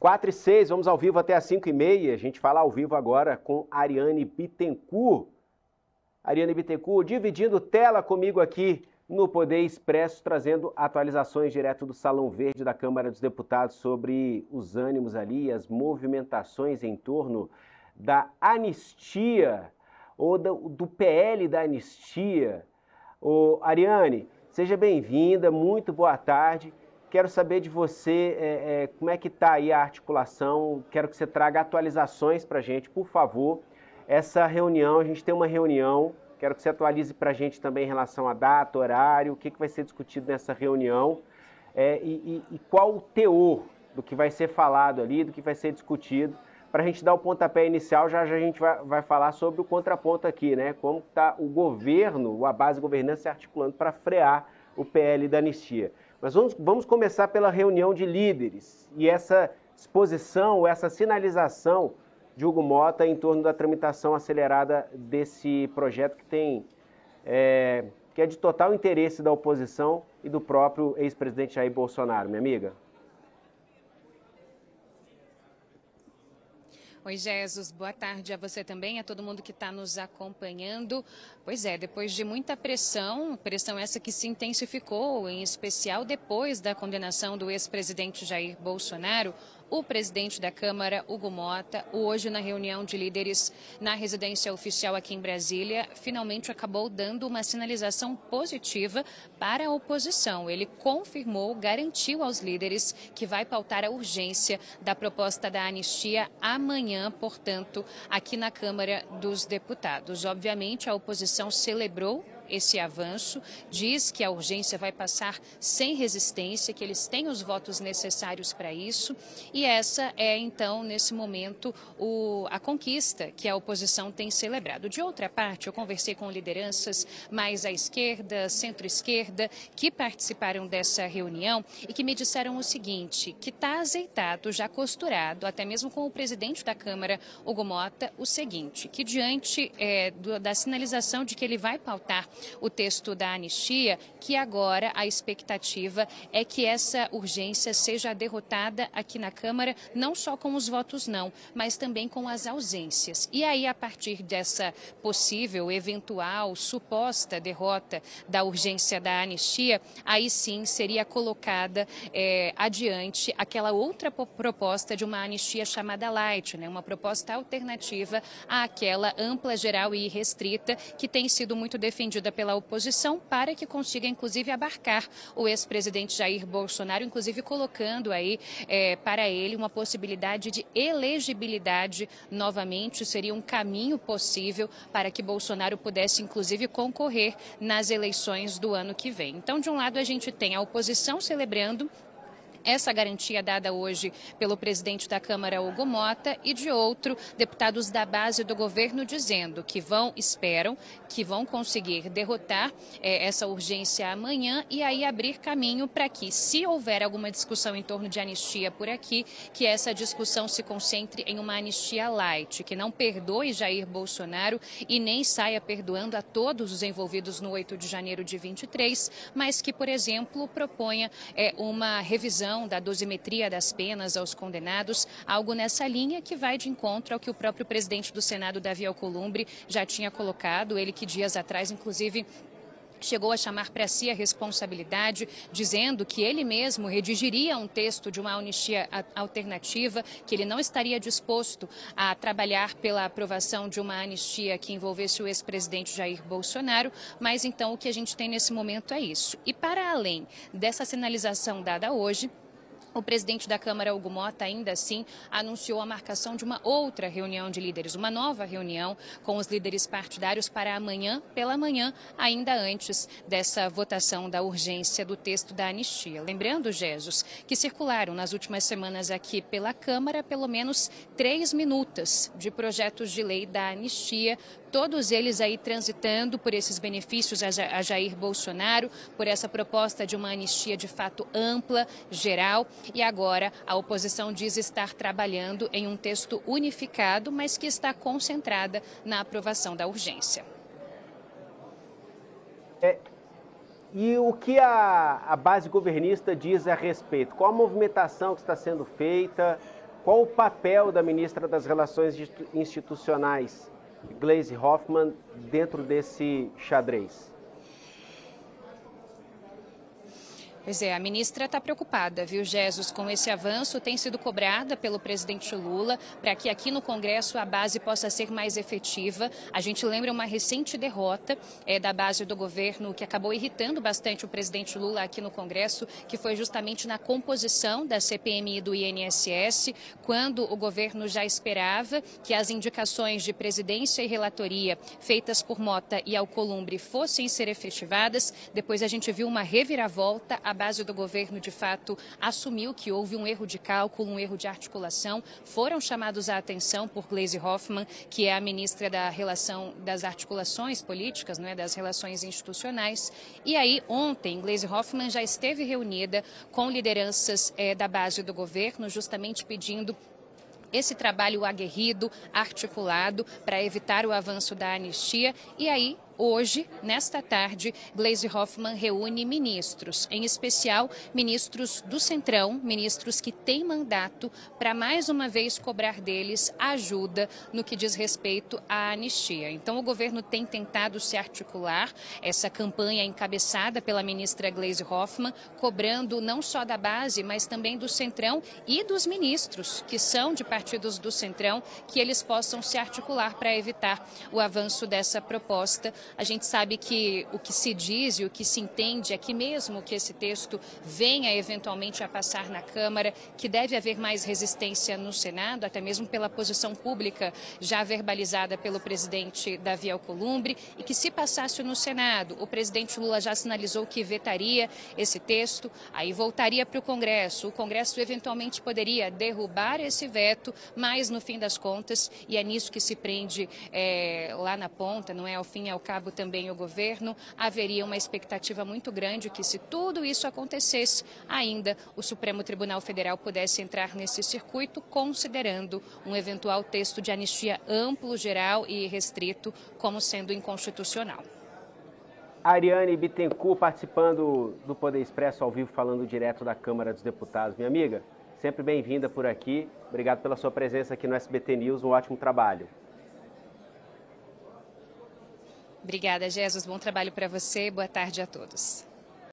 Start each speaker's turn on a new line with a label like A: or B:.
A: 4h06, vamos ao vivo até às 5h30. A gente fala ao vivo agora com Ariane Bittencourt. Ariane Bittencourt dividindo tela comigo aqui no Poder Expresso, trazendo atualizações direto do Salão Verde da Câmara dos Deputados sobre os ânimos ali, as movimentações em torno da anistia, ou do PL da anistia. Ariane, seja bem-vinda, muito boa tarde. Quero saber de você como é que está aí a articulação, quero que você traga atualizações para a gente, por favor. Essa reunião, a gente tem uma reunião, quero que você atualize para a gente também em relação à data, horário, o que vai ser discutido nessa reunião e qual o teor do que vai ser falado ali, do que vai ser discutido, para a gente dar o pontapé inicial. Já a gente vai falar sobre o contraponto aqui, né? Como está o governo, a base governante se articulando para frear o PL da anistia. Mas vamos começar pela reunião de líderes e essa exposição, essa sinalização de Hugo Motta em torno da tramitação acelerada desse projeto que é de total interesse da oposição e do próprio ex-presidente Jair Bolsonaro, minha amiga.
B: Oi, Jesus, boa tarde a você também, a todo mundo que está nos acompanhando. Pois é, depois de muita pressão essa que se intensificou, em especial depois da condenação do ex-presidente Jair Bolsonaro, o presidente da Câmara, Hugo Motta, hoje na reunião de líderes na residência oficial aqui em Brasília, finalmente acabou dando uma sinalização positiva para a oposição. Ele confirmou, garantiu aos líderes que vai pautar a urgência da proposta da anistia amanhã, portanto, aqui na Câmara dos Deputados. Obviamente, a oposição celebrou esse avanço, diz que a urgência vai passar sem resistência, que eles têm os votos necessários para isso, e essa é, então, nesse momento, a conquista que a oposição tem celebrado. De outra parte, eu conversei com lideranças mais à esquerda, centro-esquerda, que participaram dessa reunião e que me disseram o seguinte, que está azeitado, já costurado, até mesmo com o presidente da Câmara, Hugo Motta, o seguinte, que diante da sinalização de que ele vai pautar o texto da anistia, que agora a expectativa é que essa urgência seja derrotada aqui na Câmara, não só com os votos não, mas também com as ausências. E aí, a partir dessa possível, eventual, suposta derrota da urgência da anistia, aí sim seria colocada adiante aquela outra proposta de uma anistia chamada light, né? Uma proposta alternativa àquela ampla, geral e restrita que tem sido muito defendida pela oposição para que consiga, inclusive, abarcar o ex-presidente Jair Bolsonaro, inclusive colocando aí para ele uma possibilidade de elegibilidade novamente. Seria um caminho possível para que Bolsonaro pudesse, inclusive, concorrer nas eleições do ano que vem. Então, de um lado, a gente tem a oposição celebrando essa garantia dada hoje pelo presidente da Câmara, Hugo Motta, e de outro, deputados da base do governo dizendo que esperam que vão conseguir derrotar essa urgência amanhã e aí abrir caminho para que, se houver alguma discussão em torno de anistia por aqui, que essa discussão se concentre em uma anistia light, que não perdoe Jair Bolsonaro e nem saia perdoando a todos os envolvidos no 8 de janeiro de 23, mas que, por exemplo, proponha uma revisão da dosimetria das penas aos condenados, algo nessa linha que vai de encontro ao que o próprio presidente do Senado, Davi Alcolumbre, já tinha colocado, ele que dias atrás, inclusive, chegou a chamar para si a responsabilidade, dizendo que ele mesmo redigiria um texto de uma anistia alternativa, que ele não estaria disposto a trabalhar pela aprovação de uma anistia que envolvesse o ex-presidente Jair Bolsonaro, mas então o que a gente tem nesse momento é isso. E para além dessa sinalização dada hoje, o presidente da Câmara, Hugo Motta, ainda assim anunciou a marcação de uma outra reunião de líderes, uma nova reunião com os líderes partidários para amanhã, pela manhã, ainda antes dessa votação da urgência do texto da anistia. Lembrando, Jesus, que circularam nas últimas semanas aqui pela Câmara pelo menos 3 minutas de projetos de lei da anistia, todos eles aí transitando por esses benefícios a Jair Bolsonaro, por essa proposta de uma anistia de fato ampla, geral. E agora a oposição diz estar trabalhando em um texto unificado, mas que está concentrada na aprovação da urgência.
A: E o que a base governista diz a respeito? Qual a movimentação que está sendo feita? Qual o papel da ministra das Relações Institucionais, Gleisi Hoffmann, dentro desse xadrez?
B: Pois é, a ministra está preocupada, viu, Jesus, com esse avanço. Tem sido cobrada pelo presidente Lula para que aqui no Congresso a base possa ser mais efetiva. A gente lembra uma recente derrota da base do governo que acabou irritando bastante o presidente Lula aqui no Congresso, que foi justamente na composição da CPMI e do INSS, quando o governo já esperava que as indicações de presidência e relatoria feitas por Mota e Alcolumbre fossem ser efetivadas. Depois a gente viu uma reviravolta. A base do governo, de fato, assumiu que houve um erro de cálculo, um erro de articulação. Foram chamados à atenção por Gleisi Hoffmann, que é a ministra das articulações políticas, das relações institucionais. E aí, ontem, Gleisi Hoffmann já esteve reunida com lideranças da base do governo, justamente pedindo esse trabalho aguerrido, articulado, para evitar o avanço da anistia. E aí, hoje, nesta tarde, Gleisi Hoffmann reúne ministros, em especial ministros do Centrão, ministros que têm mandato para mais uma vez cobrar deles ajuda no que diz respeito à anistia. Então, o governo tem tentado se articular, essa campanha encabeçada pela ministra Gleisi Hoffmann, cobrando não só da base, mas também do Centrão e dos ministros, que são de partidos do Centrão, que eles possam se articular para evitar o avanço dessa proposta. A gente sabe que o que se diz e o que se entende é que mesmo que esse texto venha eventualmente a passar na Câmara, que deve haver mais resistência no Senado, até mesmo pela posição pública já verbalizada pelo presidente Davi Alcolumbre, e que se passasse no Senado, o presidente Lula já sinalizou que vetaria esse texto, aí voltaria para o Congresso eventualmente poderia derrubar esse veto, mas no fim das contas, e é nisso que se prende lá na ponta, não é, ao fim e ao cabo também o governo, haveria uma expectativa muito grande que, se tudo isso acontecesse, ainda o Supremo Tribunal Federal pudesse entrar nesse circuito, considerando um eventual texto de anistia amplo, geral e restrito como sendo inconstitucional.
A: Ariane Bittencourt participando do Poder Expresso ao vivo, falando direto da Câmara dos Deputados. Minha amiga, sempre bem-vinda por aqui. Obrigado pela sua presença aqui no SBT News. Um ótimo trabalho.
B: Obrigada, Jesus. Bom trabalho para você. Boa tarde a todos.